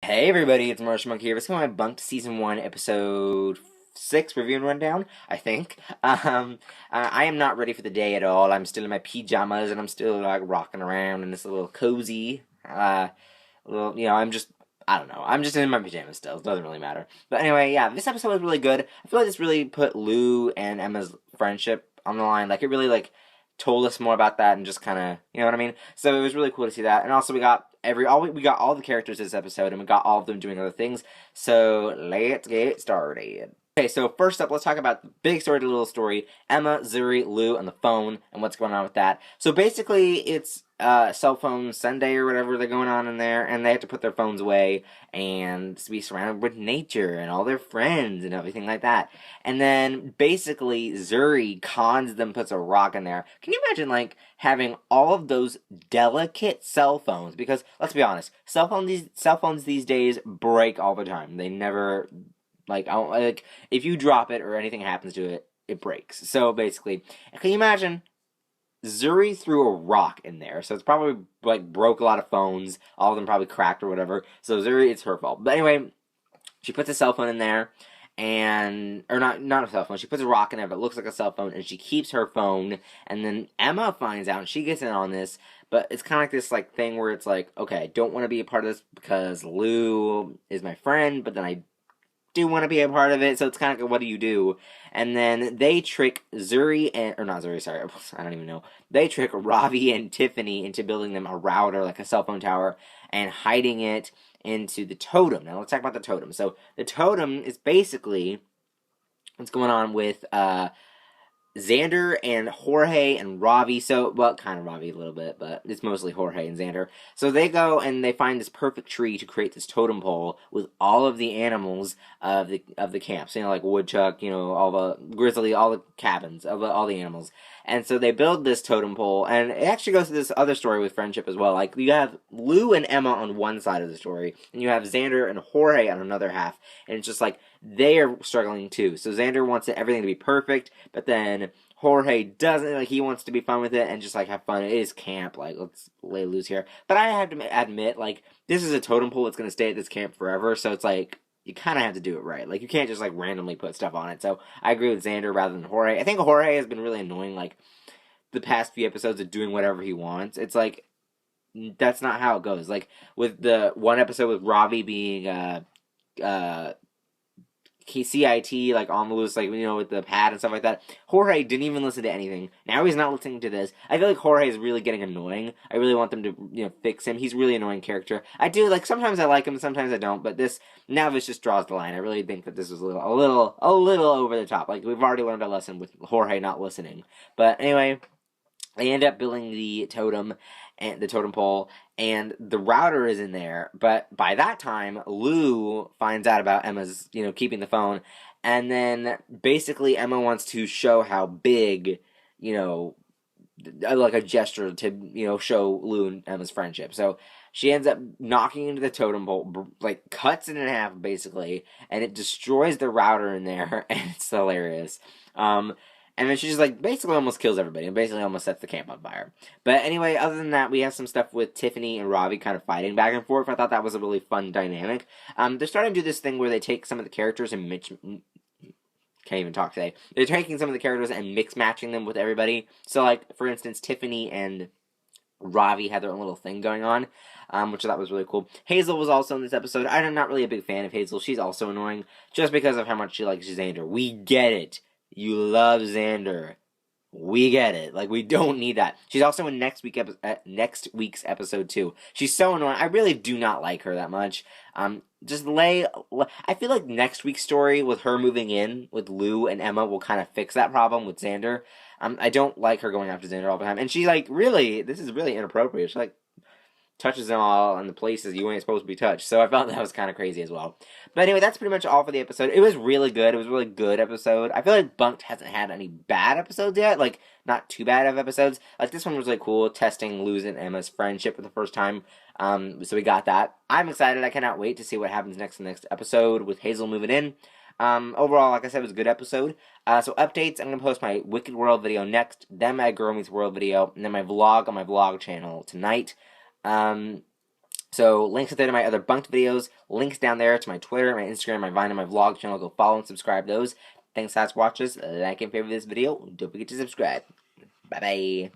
Hey everybody, it's Marshall Monkey here. This is my Bunk'd Season 1, Episode 6 review and rundown, I think. I am not ready for the day at all. I'm still in my pajamas and I'm still like rocking around in this little cozy, I don't know. I'm just in my pajamas still. It doesn't really matter. But anyway, yeah, this episode was really good. I feel like this really put Lou and Emma's friendship on the line. Like, it really, told us more about that and just kind of, you know what I mean? So it was really cool to see that. And also we got we got all the characters this episode and we got all of them doing other things. So let's get started. Okay, so first up, let's talk about the big story to little story. Emma, Zuri, Lou, and the phone, and what's going on with that. So basically, it's cell phone Sunday or whatever they're going on in there, and they have to put their phones away and be surrounded with nature and all their friends and everything like that. And then basically, Zuri cons them, puts a rock in there. Can you imagine, like, having all of those delicate cell phones? Because let's be honest, cell phones these days break all the time. They never like if you drop it or anything happens to it, it breaks. So basically, can you imagine? Zuri threw a rock in there, so it's probably like broke a lot of phones. All of them probably cracked or whatever. So Zuri, it's her fault. But anyway, she puts a cell phone in there, and or not a cell phone. She puts a rock in there, but it looks like a cell phone, and she keeps her phone. And then Emma finds out, and she gets in on this. But it's kind of like this thing where it's like, okay, I don't want to be a part of this because Lou is my friend, but then I do want to be a part of it, so it's kind of like, what do you do? And then they trick Zuri or not Zuri, sorry, I don't even know. They trick Ravi and Tiffany into building them a router, like a cell phone tower, and hiding it into the totem. Now let's talk about the totem. So the totem is basically what's going on with Xander and Jorge and Ravi. So, well, kind of Ravi a little bit, but it's mostly Jorge and Xander. So they go and they find this perfect tree to create this totem pole with all of the animals of the camps. You know, like woodchuck, all the grizzly, all the cabins of all the animals. And so they build this totem pole, and it actually goes to this other story with friendship as well. Like, you have Lou and Emma on one side of the story, and you have Xander and Jorge on another half, and it's just like, they are struggling too. So Xander wants everything to be perfect, but then Jorge doesn't. Like, he wants to be fun with it and just like have fun. It is camp. Like, let's lay loose here. But I have to admit, like, this is a totem pole that's going to stay at this camp forever. So it's like, you kind of have to do it right. Like, you can't just like randomly put stuff on it. So I agree with Xander rather than Jorge. I think Jorge has been really annoying. Like, the past few episodes of doing whatever he wants. It's like, that's not how it goes. Like, with the one episode with Ravi being uh CIT, like, on the loose, like, with the pad and stuff like that. Jorge didn't even listen to anything. Now he's not listening to this. I feel like Jorge is really getting annoying. I really want them to, fix him. He's a really annoying character. I do, like, sometimes I like him, sometimes I don't, but this just draws the line. I really think that this was a little over the top. Like, we've already learned a lesson with Jorge not listening. But anyway, they end up building the totem and the totem pole, and the router is in there. But by that time, Lou finds out about Emma's, keeping the phone, and then basically Emma wants to show how big, like a gesture to, show Lou and Emma's friendship. So she ends up knocking into the totem pole, like cuts it in half basically, and it destroys the router in there, and it's hilarious. And then she just, like, basically almost kills everybody and basically almost sets the camp on fire. But anyway, other than that, we have some stuff with Tiffany and Ravi kind of fighting back and forth. I thought that was a really fun dynamic. They're starting to do this thing where they take some of the characters and can't even talk today. They're taking some of the characters and mix-matching them with everybody. So, like, for instance, Tiffany and Ravi had their own little thing going on, which I thought was really cool. Hazel was also in this episode. I'm not really a big fan of Hazel. She's also annoying just because of how much she likes Xander. We get it. You love Xander. We get it. Like, we don't need that. She's also in next week's episode too. She's so annoying. I really do not like her that much. I feel like next week's story with her moving in with Lou and Emma will kind of fix that problem with Xander. I don't like her going after Xander all the time, and she, like, really, this is really inappropriate. She, like, touches them all in the places you ain't supposed to be touched. So I felt that was kind of crazy as well. But anyway, that's pretty much all for the episode. It was really good. It was a really good episode. I feel like Bunk'd hasn't had any bad episodes yet. Like, not too bad of episodes. Like, this one was really cool, testing Lou's and Emma's friendship for the first time. So we got that. I'm excited. I cannot wait to see what happens next in the next episode with Hazel moving in. Overall, like I said, it was a good episode. So updates, I'm going to post my Wicked World video next, then my Girl Meets World video, and then my vlog on my vlog channel tonight. So links up there to my other Bunk'd videos, links down there to my Twitter, my Instagram, my Vine, and my vlog channel. Go follow and subscribe those. Thanks, guys, for watching. Like and favorite this video. Don't forget to subscribe. Bye bye.